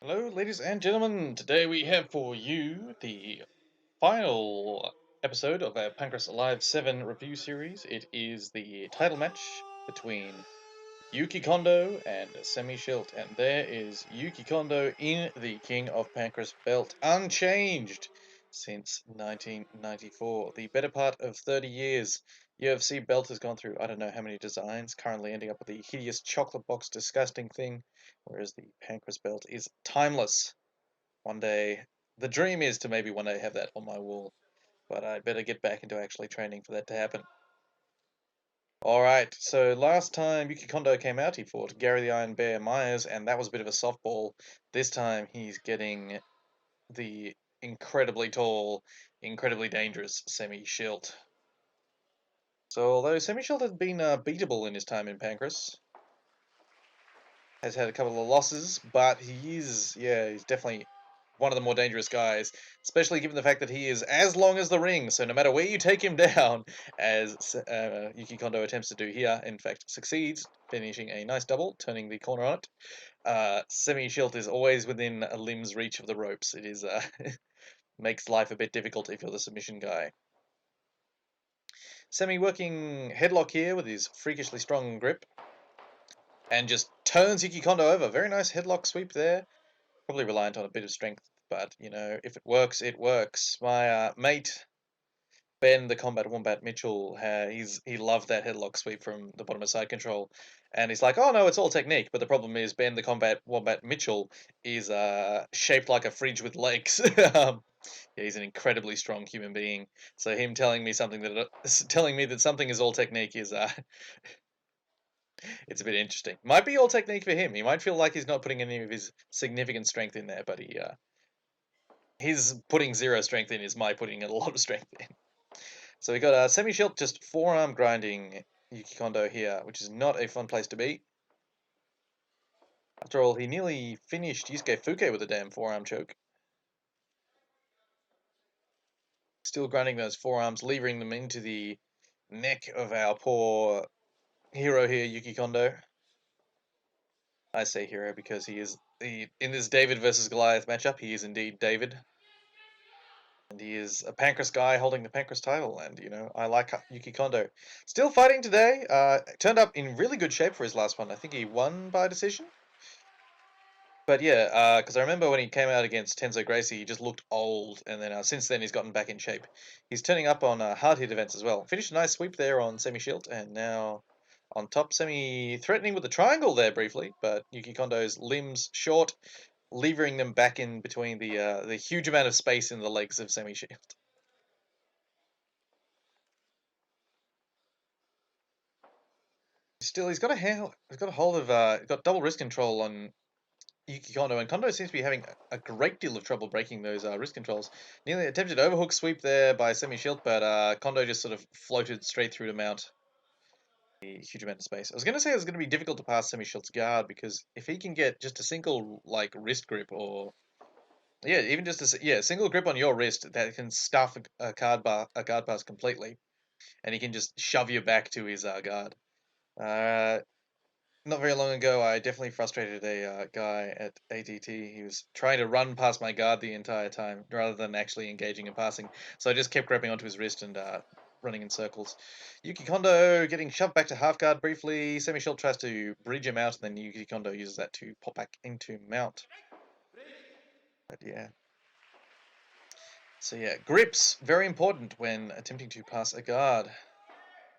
Hello, ladies and gentlemen. Today we have for you the final episode of our Pancrase Alive 7 review series. It is the title match between Yuki Kondo and Semmy Schilt. And there is Yuki Kondo in the King of Pancrase belt, unchanged since 1994. The better part of 30 years. UFC belt has gone through I don't know how many designs, currently ending up with the hideous chocolate box disgusting thing, whereas the Pancrase belt is timeless. One day, the dream is to maybe one day have that on my wall, but I better get back into actually training for that to happen. Alright, so last time Yuki Kondo came out, he fought Gary the Iron Bear Myers, and that was a bit of a softball. This time he's getting the incredibly tall, incredibly dangerous Semmy Schilt. So although Semmy Schilt has been beatable in his time in Pancrase, has had a couple of losses, but he's definitely one of the more dangerous guys, especially given the fact that he is as long as the ring, so no matter where you take him down, as Yuki Kondo attempts to do here, in fact succeeds, finishing a nice double, turning the corner on it. Semmy Schilt is always within a limb's reach of the ropes. It is makes life a bit difficult if you're the submission guy. Semmy working headlock here with his freakishly strong grip, and just turns Yuki Kondo over. Very nice headlock sweep there. Probably reliant on a bit of strength, but, you know, if it works, it works. My mate, Ben the Combat Wombat Mitchell, he loved that headlock sweep from the bottom of side control. And he's like, oh no, it's all technique. But the problem is Ben the Combat Wombat Mitchell is shaped like a fridge with legs. Yeah, he's an incredibly strong human being. So him telling me that something is all technique is it's a bit interesting. Might be all technique for him. He might feel like he's not putting any of his significant strength in there, but his putting zero strength in is my putting a lot of strength in. So we got Semmy Schilt just forearm grinding Yuki Kondo here, which is not a fun place to be. After all, he nearly finished Yusuke Fuke with a damn forearm choke. Still grinding those forearms, levering them into the neck of our poor hero here, Yuki Kondo. I say hero because in this David versus Goliath matchup, he is indeed David. And he is a Pancrase guy holding the Pancrase title, and, you know, I like Yuki Kondo. Still fighting today, turned up in really good shape for his last one. I think he won by decision? But yeah, because I remember when he came out against Tenzo Gracie, he just looked old, and then since then he's gotten back in shape. He's turning up on hard hit events as well. Finished a nice sweep there on Semmy Schilt, and now on top, Semmy threatening with the triangle there briefly, but Yuki Kondo's limbs short, levering them back in between the huge amount of space in the legs of Semmy Schilt. Still, he's got a hold of, got double wrist control on Yuki Kondo, and Kondo seems to be having a great deal of trouble breaking those wrist controls. Nearly attempted overhook sweep there by Semmy Schilt, but Kondo just sort of floated straight through to mount a huge amount of space. I was going to say it was going to be difficult to pass Semmy Schilt's guard, because if he can get just a single, like, wrist grip, or yeah, even just a single grip on your wrist that can stuff a guard pass completely, and he can just shove you back to his guard. Not very long ago, I definitely frustrated a guy at ATT. He was trying to run past my guard the entire time, rather than actually engaging and passing. So I just kept grabbing onto his wrist and running in circles. Yuki Kondo getting shoved back to half guard briefly. Semmy Schilt tries to bridge him out, and then Yuki Kondo uses that to pop back into mount. But yeah. So yeah, grips, very important when attempting to pass a guard.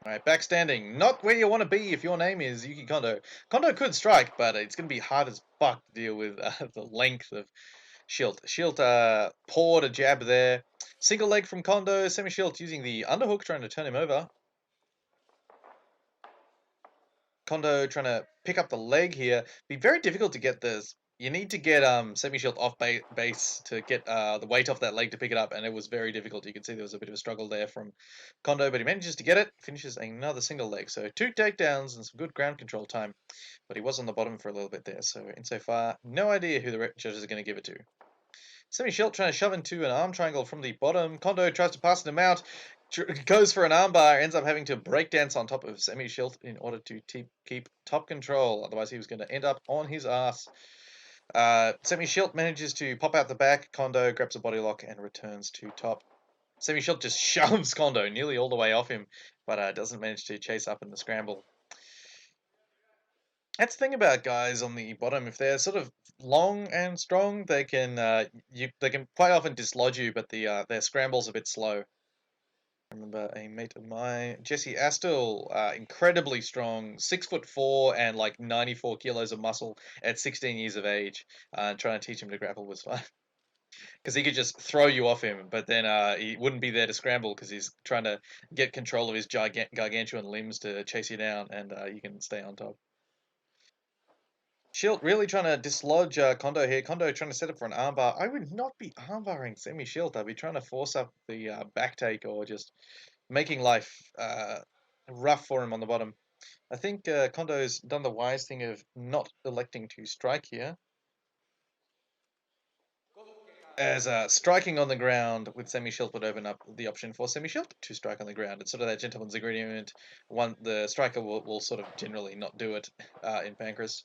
Alright, backstanding. Not where you want to be if your name is Yuki Kondo. Kondo could strike, but it's going to be hard as fuck to deal with the length of Schilt. Schilt poured a jab there. Single leg from Kondo. Semmy Schilt using the underhook, trying to turn him over. Kondo trying to pick up the leg here. Be very difficult to get this. You need to get Semmy Schilt off base to get the weight off that leg to pick it up, and it was very difficult. You can see there was a bit of a struggle there from Kondo, but he manages to get it, finishes another single leg. So 2 takedowns and some good ground control time, but he was on the bottom for a little bit there. So insofar, no idea who the judges are going to give it to. Semmy Schilt trying to shove into an arm triangle from the bottom. Kondo tries to pass him out, goes for an armbar, ends up having to breakdance on top of Semmy Schilt in order to keep top control. Otherwise, he was going to end up on his ass. Semmy Schilt manages to pop out the back. Kondo grabs a body lock and returns to top. Semmy Schilt just shoves Kondo nearly all the way off him, but doesn't manage to chase up in the scramble. That's the thing about guys on the bottom. If they're sort of long and strong, they can they can quite often dislodge you, but their scramble's a bit slow. I remember a mate of mine, Jesse Astle, incredibly strong, 6'4" and like 94 kilos of muscle at 16 years of age. Trying to teach him to grapple was fun because he could just throw you off him, but then he wouldn't be there to scramble because he's trying to get control of his gargantuan limbs to chase you down, and you can stay on top. Schilt really trying to dislodge Kondo here. Kondo trying to set up for an armbar. I would not be armbarring Semmy Schilt. I'd be trying to force up the back take or just making life rough for him on the bottom. I think Kondo's done the wise thing of not electing to strike here, as striking on the ground with Semmy Schilt would open up the option for Semmy Schilt to strike on the ground. It's sort of that gentleman's agreement. The striker will sort of generally not do it in Pancrase.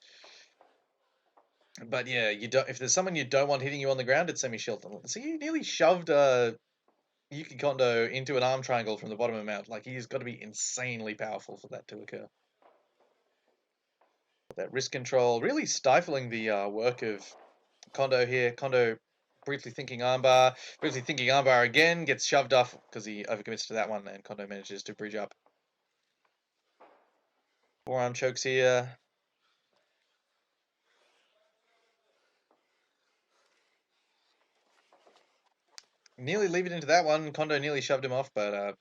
But yeah, you don't. If there's someone you don't want hitting you on the ground, it's Semmy Schilt. So he nearly shoved Yuki Kondo into an arm triangle from the bottom of the mount. Like he's got to be insanely powerful for that to occur. That wrist control really stifling the work of Kondo here. Kondo briefly thinking armbar again, gets shoved off because he overcommits to that one, and Kondo manages to bridge up. Forearm chokes here. Nearly leave it into that one. Kondo nearly shoved him off, but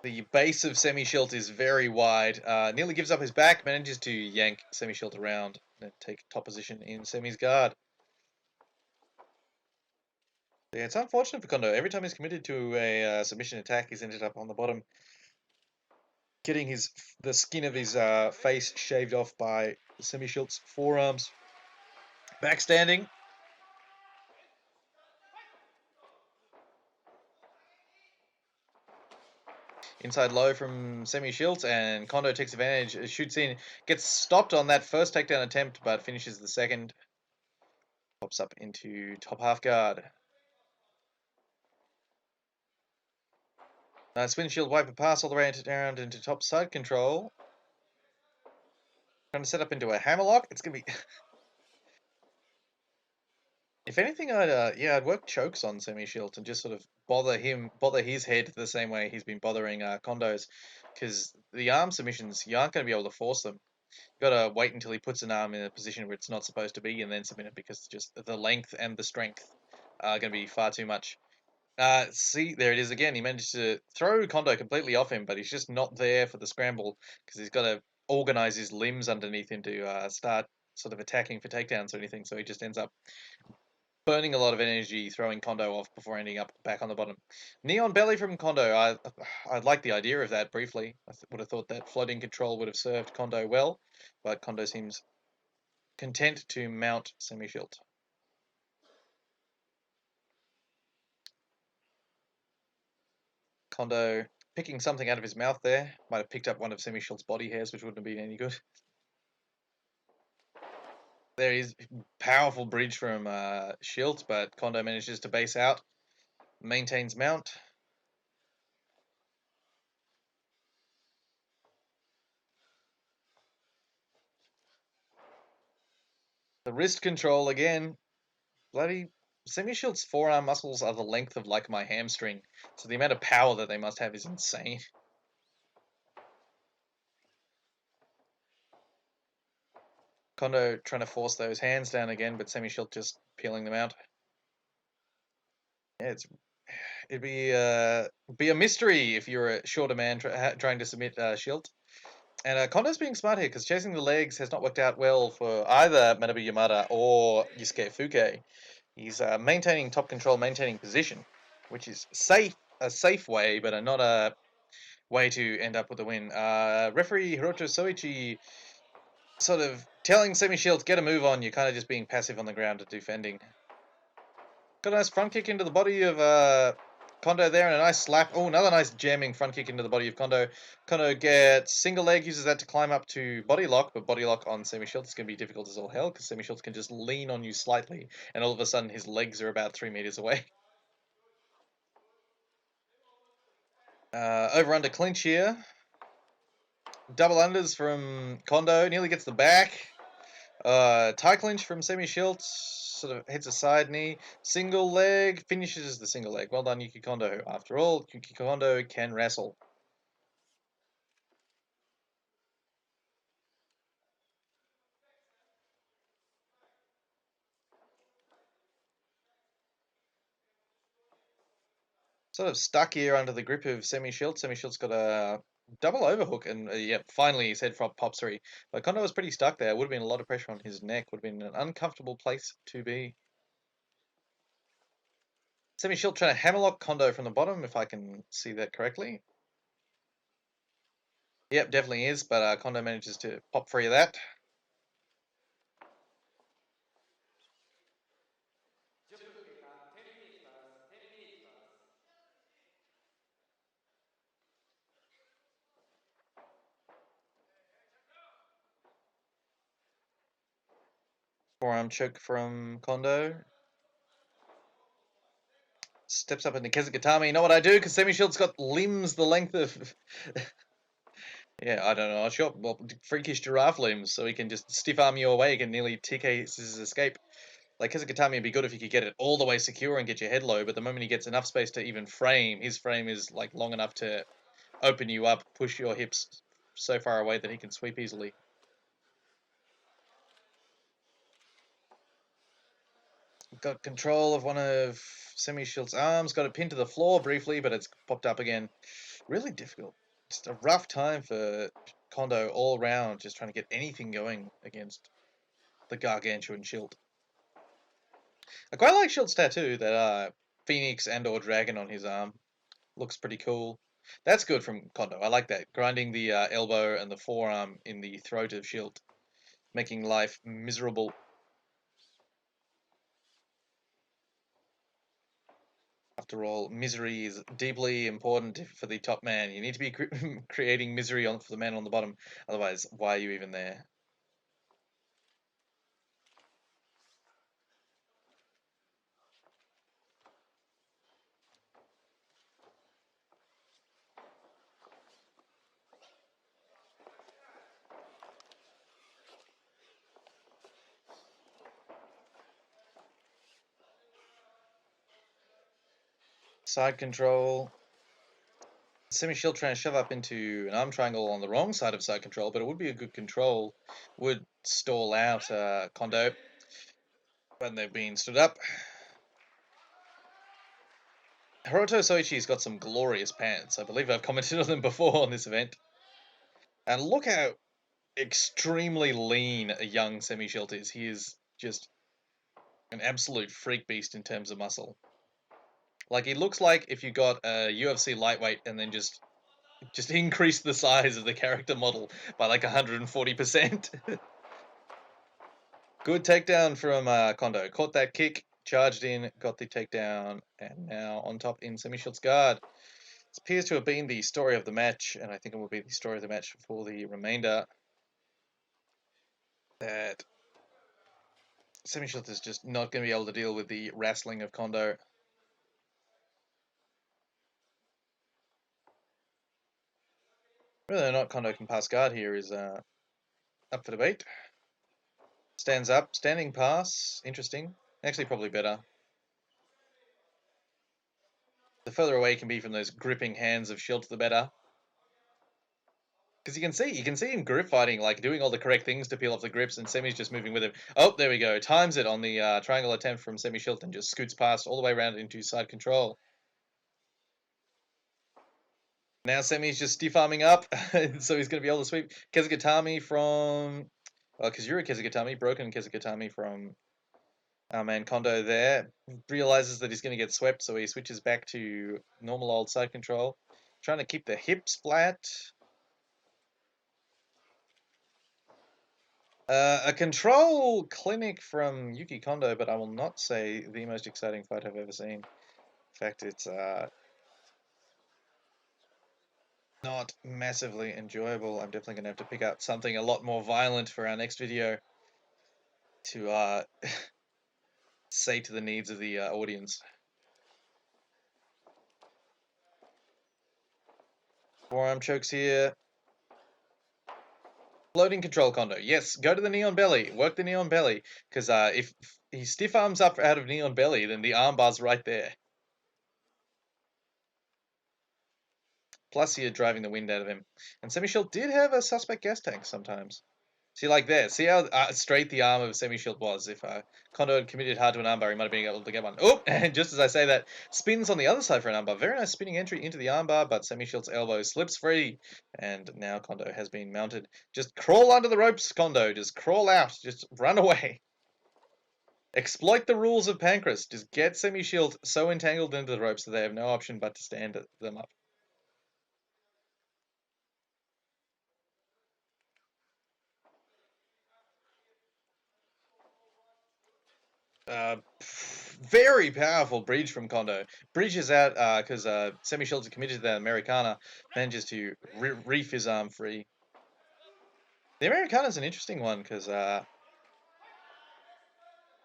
the base of Semmy Schilt is very wide. Nearly gives up his back, manages to yank Semmy Schilt around and take top position in Semmy's guard. Yeah, it's unfortunate for Kondo. Every time he's committed to a submission attack, he's ended up on the bottom, getting the skin of his face shaved off by Semmy Schilt's forearms. Backstanding. Inside low from Semmy Schilt, and Kondo takes advantage, shoots in, gets stopped on that first takedown attempt, but finishes the second. Pops up into top half guard. Nice windshield wiper pass all the way around into top side control. Trying to set up into a hammerlock. It's gonna be. If anything, I'd work chokes on Semmy Schilt and just sort of bother his head the same way he's been bothering Kondo's, because the arm submissions you aren't going to be able to force them. You got to wait until he puts an arm in a position where it's not supposed to be, and then submit it, because just the length and the strength are going to be far too much. See, there it is again. He managed to throw Kondo completely off him, but he's just not there for the scramble because he's got to organize his limbs underneath him to start sort of attacking for takedowns or anything. So he just ends up burning a lot of energy, throwing Kondo off before ending up back on the bottom. Neon belly from Kondo. I like the idea of that briefly. I would have thought that floating control would have served Kondo well, but Kondo seems content to mount Semmy Schilt. Kondo picking something out of his mouth there. Might have picked up one of Semmy Schilt's body hairs, which wouldn't have been any good. There is powerful bridge from Schilt, but Kondo manages to base out. Maintains mount. The wrist control again. Bloody Semmy Schilt's forearm muscles are the length of like my hamstring, so the amount of power that they must have is insane. Kondo trying to force those hands down again, but Semmy Schilt just peeling them out. Yeah, it'd be a mystery if you're a shorter man trying to submit Schilt. And Kondo's being smart here because chasing the legs has not worked out well for either Manabu Yamada or Yusuke Fuke. He's maintaining top control, maintaining position, which is a safe way, but not a way to end up with a win. Referee Hiroto Soichi sort of telling Semmy Schilt, get a move on, you're kind of just being passive on the ground and defending. Got a nice front kick into the body of Kondo there and a nice slap. Oh, another nice jamming front kick into the body of Kondo. Kondo gets single leg, uses that to climb up to body lock, but body lock on Semmy Schilt is going to be difficult as all hell because Semmy Schilt can just lean on you slightly and all of a sudden his legs are about 3 meters away. Over under clinch here. Double unders from Kondo, nearly gets the back. Tie clinch from Semmy Schilt, sort of hits a side knee. Single leg, finishes the single leg. Well done, Yuki Kondo. After all, Yuki Kondo can wrestle. Sort of stuck here under the grip of Semmy Schilt. Semmy Schilt's got a double overhook, and yep, finally his head pops free. But Kondo was pretty stuck there. Would have been a lot of pressure on his neck. Would have been an uncomfortable place to be. Semmy Schilt trying to hammerlock Kondo from the bottom, if I can see that correctly. Yep, definitely is, but Kondo manages to pop free of that. Forearm choke from Kondo. Steps up into Kezukatami. You know what I do? Because Semmy Schilt's got limbs the length of... yeah, I don't know. Sure. Well, freakish giraffe limbs, so he can just stiff arm you away. He can nearly TK his escape. Like, Kezukatami would be good if you could get it all the way secure and get your head low, but the moment he gets enough space to even frame, his frame is, like, long enough to open you up, push your hips so far away that he can sweep easily. Got control of one of Semmy Schilt's arms, got it pinned to the floor briefly, but it's popped up again. Really difficult. Just a rough time for Kondo all round, just trying to get anything going against the gargantuan Schilt. I quite like Schilt's tattoo, that phoenix and or dragon on his arm. Looks pretty cool. That's good from Kondo. I like that. Grinding the elbow and the forearm in the throat of Schilt, making life miserable. After all, misery is deeply important for the top man. You need to be creating misery for the man on the bottom. Otherwise, why are you even there? Side control. Semmy Schilt trying to shove up into an arm triangle on the wrong side of side control, but it would be a good control. Would stall out Kondo when they've been stood up. Hiroto Soichi's got some glorious pants. I believe I've commented on them before on this event. And look how extremely lean a young Semmy Schilt is. He is just an absolute freak beast in terms of muscle. Like, he looks like if you got a UFC lightweight and then just increase the size of the character model by like 140%. Good takedown from Kondo. Caught that kick, charged in, got the takedown, and now on top in Semmy Schilt's guard. It appears to have been the story of the match, and I think it will be the story of the match for the remainder. That Semmy Schilt is just not going to be able to deal with the wrestling of Kondo. Whether or not Kondo can pass guard here is up for debate. Stands up, standing pass, interesting. Actually, probably better. The further away you can be from those gripping hands of Schilt, the better. Because you can see him grip fighting, like doing all the correct things to peel off the grips, and Semi's just moving with him. Oh, there we go. Times it on the triangle attempt from Semmy Schilt and just scoots past all the way around into side control. Now Semi's just stiff arming up, so he's going to be able to sweep. Kezukatami from Kazura Kezukatami, broken Kezukatami from our man Kondo there. Realizes that he's going to get swept, so he switches back to normal old side control. Trying to keep the hips flat. A control clinic from Yuki Kondo, but I will not say the most exciting fight I've ever seen. In fact, it's not massively enjoyable. I'm definitely going to have to pick up something a lot more violent for our next video to say to the needs of the audience. Forearm chokes here. Floating control Kondo. Yes, go to the knee on belly. Work the knee on belly. Because if he stiff arms up out of knee on belly, then the armbar's right there. Plus, you're driving the wind out of him. And Semmy Schilt did have a suspect gas tank sometimes. See, like there. See how straight the arm of Semmy Schilt was? If Kondo had committed hard to an armbar, he might have been able to get one. Oh, and just as I say that, spins on the other side for an armbar. Very nice spinning entry into the armbar, but Semmy Schilt's elbow slips free. And now Kondo has been mounted. Just crawl under the ropes, Kondo. Just crawl out. Just run away. Exploit the rules of Pancrase. Just get Semmy Schilt so entangled into the ropes that they have no option but to stand them up. Very powerful bridge from Kondo. Bridges out because Semmy Schilt committed to that Americana, manages to reef his arm free. The Americana is an interesting one because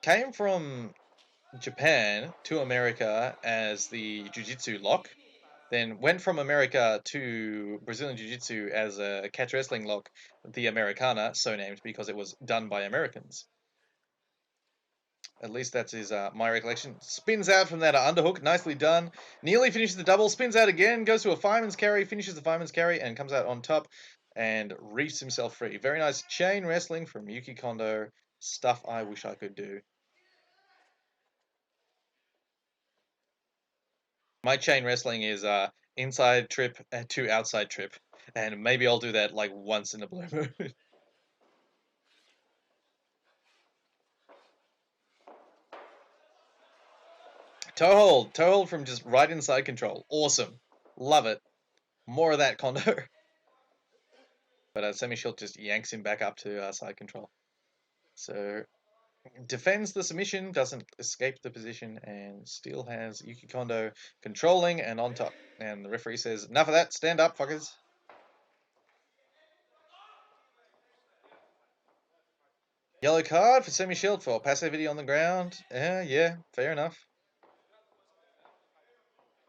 came from Japan to America as the Jiu-Jitsu lock, then went from America to Brazilian Jiu-Jitsu as a catch wrestling lock, the Americana, so named because it was done by Americans. At least that's his my recollection. Spins out from that underhook, nicely done. Nearly finishes the double, spins out again, goes to a fireman's carry, finishes the fireman's carry, and comes out on top and reefs himself free. Very nice chain wrestling from Yuki Kondo. Stuff I wish I could do. My chain wrestling is inside trip to outside trip, and maybe I'll do that like once in a blue moon. Toe hold from just right inside control. Awesome, love it. More of that, Kondo. But Semmy Schilt just yanks him back up to side control. So defends the submission, doesn't escape the position, and still has Yuki Kondo controlling and on top. And the referee says, enough of that, stand up, fuckers. Yellow card for Semmy Schilt for passivity on the ground. Yeah, fair enough.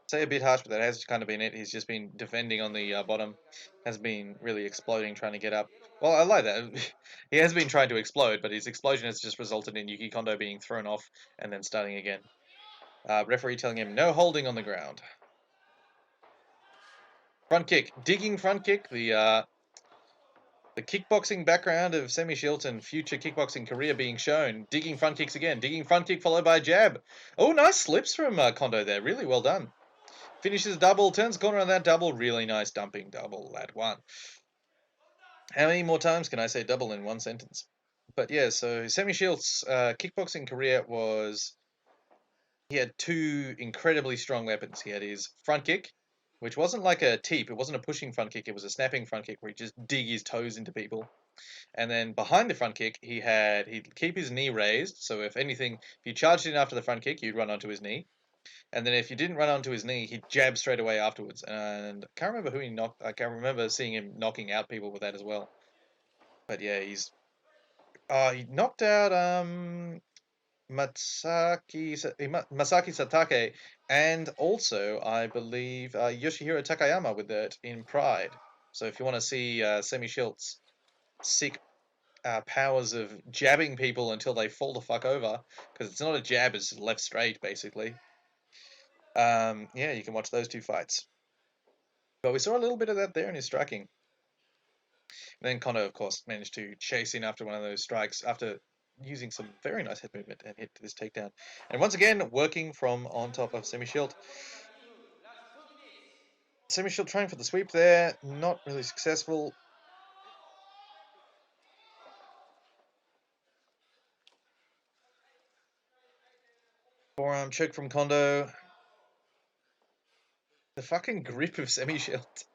Say a bit harsh, but that has kind of been it. He's just been defending on the bottom, has been really exploding, trying to get up. Well, I like that. He has been trying to explode, but his explosion has just resulted in Yuki Kondo being thrown off and then starting again. Referee telling him no holding on the ground. Front kick, digging front kick. The kickboxing background of Semmy Schilt and future kickboxing career being shown. Digging front kicks again. Digging front kick followed by a jab. Oh, nice slips from Kondo there. Really well done. Finishes double, turns the corner on that double. Really nice dumping double, that one. How many more times can I say double in one sentence? But yeah, so Semmy Schilt's kickboxing career was... He had two incredibly strong weapons. He had his front kick, which wasn't like a teep. It wasn't a pushing front kick. It was a snapping front kick where he'd just dig his toes into people. And then behind the front kick, he'd keep his knee raised. So if anything, if you charged in after the front kick, you'd run onto his knee. And then if you didn't run onto his knee, he'd jab straight away afterwards. And I can't remember who he knocked. I can remember seeing him knocking out people with that as well. But yeah, he knocked out Masaki Satake, and also I believe Yoshihiro Takayama with it in Pride. So if you want to see Semmy Schilt's sick powers of jabbing people until they fall the fuck over, because it's not a jab, it's left straight basically. Yeah, you can watch those two fights. But we saw a little bit of that there in his striking. And then Kondo, of course, managed to chase in after one of those strikes after using some very nice head movement and hit this takedown. And once again, working from on top of Semmy Schilt. Semmy Schilt trying for the sweep there, not really successful. Forearm choke from Kondo. The fucking grip of Semmy Schilt.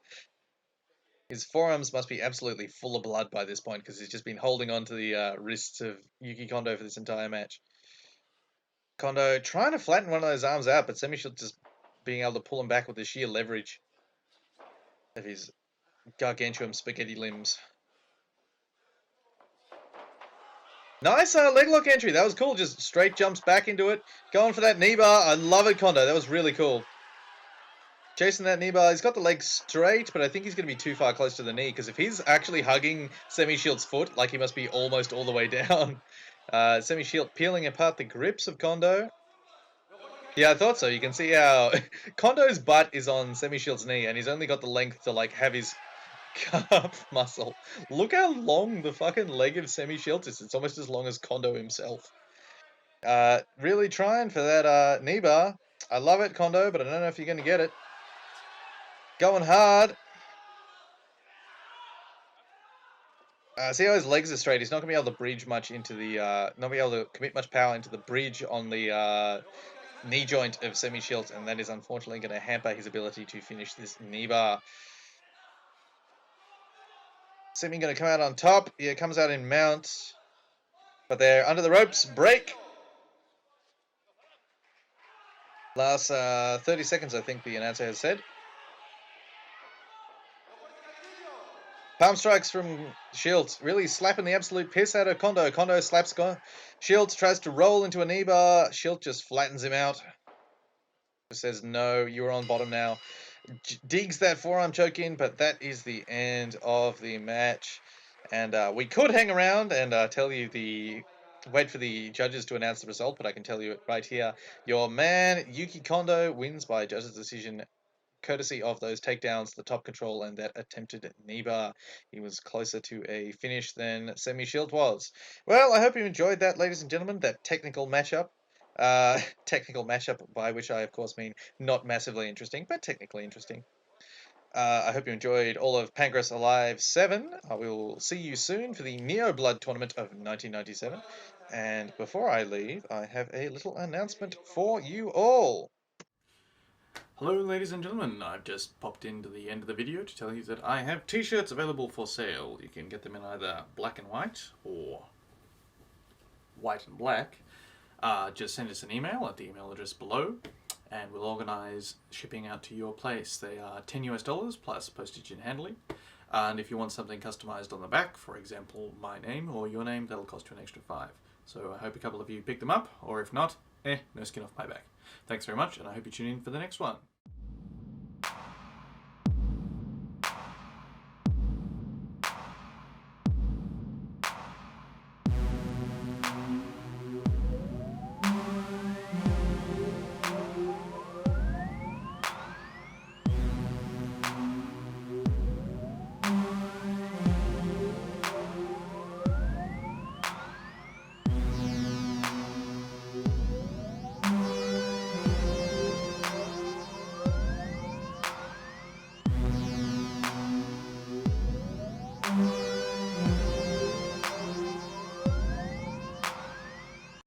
His forearms must be absolutely full of blood by this point because he's just been holding on to the wrists of Yuki Kondo for this entire match. Kondo trying to flatten one of those arms out, but Semmy Schilt just being able to pull him back with the sheer leverage of his gargantuan spaghetti limbs. Nice leg lock entry. That was cool. Just straight jumps back into it. Going for that knee bar. I love it, Kondo. That was really cool. Chasing that knee bar. He's got the leg straight, but I think he's going to be too far close to the knee, because if he's actually hugging Semmy Schilt's foot, like, he must be almost all the way down. Semmy Schilt peeling apart the grips of Kondo. Yeah, I thought so. You can see how Kondo's butt is on Semmy Schilt's knee, and he's only got the length to, like, have his calf muscle. Look how long the fucking leg of Semmy Schilt is. It's almost as long as Kondo himself. Really trying for that knee bar. I love it, Kondo, but I don't know if you're going to get it. Going hard. See how his legs are straight. He's not going to be able to bridge much into the, not be able to commit much power into the bridge on the knee joint of Semmy Schilt, and that is unfortunately going to hamper his ability to finish this knee bar. Semmy going to come out on top. Yeah, comes out in mount. But they're under the ropes. Break. Last 30 seconds, I think the announcer has said. Palm strikes from Schilt, really slapping the absolute piss out of Kondo. Kondo slaps Schilt, tries to roll into a knee bar. Schilt just flattens him out. Says, no, you're on bottom now. Digs that forearm choke in, but that is the end of the match. And we could hang around and tell you wait for the judges to announce the result, but I can tell you it right here. Your man, Yuki Kondo, wins by judges' decision, courtesy of those takedowns, the top control, and that attempted knee bar. He was closer to a finish than Semmy Schilt was. Well, I hope you enjoyed that, ladies and gentlemen, that technical matchup. Technical matchup, by which I, of course, mean not massively interesting, but technically interesting. I hope you enjoyed all of Pancrase Alive 7. I will see you soon for the Neo Blood Tournament of 1997. And before I leave, I have a little announcement for you all. Hello, ladies and gentlemen. I've just popped into the end of the video to tell you that I have t-shirts available for sale. You can get them in either black and white or white and black. Just send us an email at the email address below, and we'll organize shipping out to your place. They are $10 US plus postage and handling. And if you want something customized on the back, for example, my name or your name, that'll cost you an extra $5. So I hope a couple of you pick them up, or if not, no skin off my back. Thanks very much, and I hope you tune in for the next one.